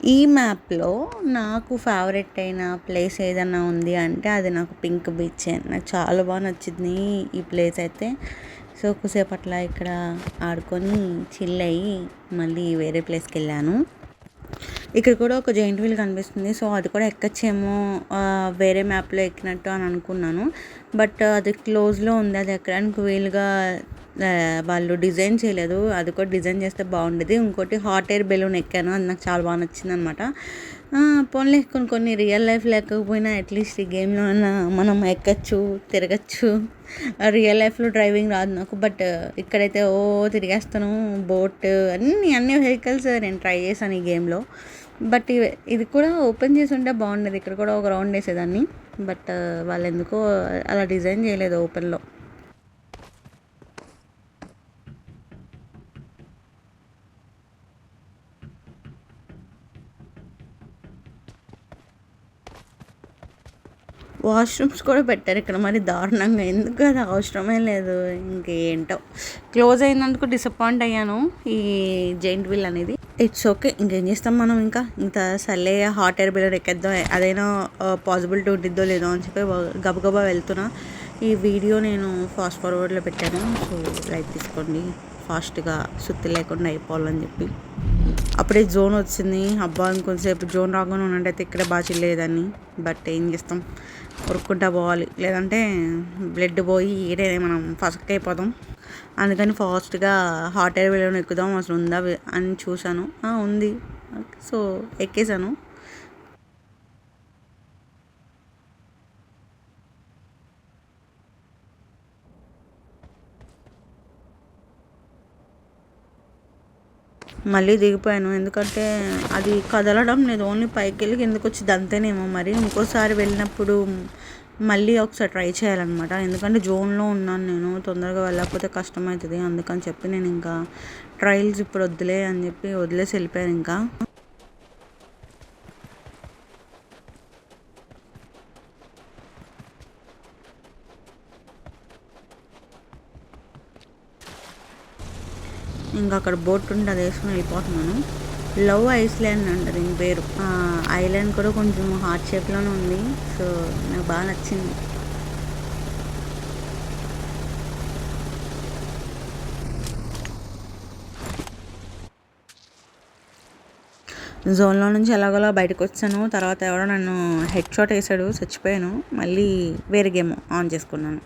ఈ మ్యాప్‌లో నాకు ఫేవరెట్ అయిన ప్లేస్ ఏదన్నా ఉంది అంటే అది నాకు పింక్ బీచే. నాకు చాలా నచ్చింది ఈ ప్లేస్ అయితే. సో, కొద్దిసేపు అట్లా ఇక్కడ ఆడుకొని చిల్ అయ్యి మళ్ళీ వేరే ప్లేస్‌కెళ్ళాను. ఇక్కడ కూడా ఒక జెయింట్ వీల్ కనిపిస్తుంది. సో, అది కూడా ఎక్కొచ్చేమో వేరే మ్యాప్‌లో ఎక్కినట్టు అని అనుకున్నాను. బట్ అది క్లోజ్‌లో ఉంది. అది ఎక్కడానికి వీలుగా వాళ్ళు డిజైన్ చేయలేదు. అది కూడా డిజైన్ చేస్తే బాగుండేది. ఇంకోటి హాట్ ఎయిర్ బెలూన్ ఎక్కాను. అది నాకు చాలా బాగా నచ్చిందనమాట. పోన్లే కొన్ని రియల్ లైఫ్‌లో ఎక్కకపోయినా అట్లీస్ట్ ఈ గేమ్‌లో అన్నా మనం ఎక్కచ్చు, తిరగచ్చు. రియల్ లైఫ్‌లో డ్రైవింగ్ రాదు నాకు. బట్ ఇక్కడైతే తిరిగేస్తాను. బోట్ అన్ని వెహికల్స్ నేను ట్రై చేశాను ఈ గేమ్‌లో. బట్ ఇది కూడా ఓపెన్ చేసి ఉంటే బాగుండేది. ఇక్కడ కూడా ఒక రౌండ్ వేసేదాన్ని. బట్ వాళ్ళు ఎందుకో అలా డిజైన్ చేయలేదు ఓపెన్‌లో. వాష్రూమ్స్ కూడా పెట్టారు ఇక్కడ మరి దారుణంగా. ఎందుకు అది అవసరమే లేదు. ఇంకేంటో క్లోజ్ అయినందుకు డిసప్పాయింట్ అయ్యాను ఈ జెయింట్ వీల్ అనేది. It's okay. ఇంకేం చేస్తాం మనం ఇంత సర్లే హాట్ ఎయిర్ బెలూన్ ఎక్కేద్దాం, అదైనా పాసిబిలిటీ ఉండిద్దో లేదో అని చెప్పి గబగబా వెళ్తున్నా. ఈ వీడియో నేను ఫాస్ట్ ఫార్వర్డ్లో పెట్టాను. సో లైక్ తీసుకోండి. ఫాస్ట్గా సుత్తి లేకుండా అయిపోవాలని చెప్పి. అప్పుడే జోన్ వచ్చింది. అబ్బా ఇంకొంచెంసేపు జోన్ రాగానే ఉన్నట్టయితే ఇక్కడే బాగా చిల్లేదాన్ని. బట్ ఏం చేస్తాం, ఉరుక్కుంటా పోవాలి. లేదంటే బ్లడ్ పోయి ఈడే మనం ఫస్ట్ అయిపోతాం. అందుకని ఫాస్ట్గా హాట్ ఎయిర్ బెలూన్ ఎక్కుదాం అసలు ఉందా అని చూశాను. ఉంది. సో ఎక్కేసాను. మళ్ళీ దిగిపోయాను. ఎందుకంటే అది కదలడం లేదు. ఓన్లీ పైకి వెళ్ళి కిందకు వచ్చి అంతేనేమో. మరి ఇంకోసారి వెళ్ళినప్పుడు మళ్ళీ ఒకసారి ట్రై చేయాలన్నమాట. ఎందుకంటే జోన్లో ఉన్నాను నేను. తొందరగా వెళ్ళకపోతే కష్టమవుతుంది. అందుకని చెప్పి నేను ఇంకా ట్రయల్స్ ఇప్పుడు వద్దులే అని చెప్పి వదిలేసి వెళ్ళిపోయాను. ఇంకా అక్కడ బోట్ ఉంటే అది వేసుకుని వెళ్ళిపోతున్నాను. లవ్ ఐస్లాండ్ అంట దీని పేరు. ఐలాండ్ కూడా కొంచెం హార్ట్ షేప్లోనే ఉంది. సో నాకు బాగా నచ్చింది. జోన్లో నుంచి ఎలాగోలా బయటకు వచ్చాను. తర్వాత ఎవడో నన్ను హెడ్ షాట్ వేసాడు, చచ్చిపోయాను. మళ్ళీ వేరే గేమ్ ఆన్ చేసుకున్నాను.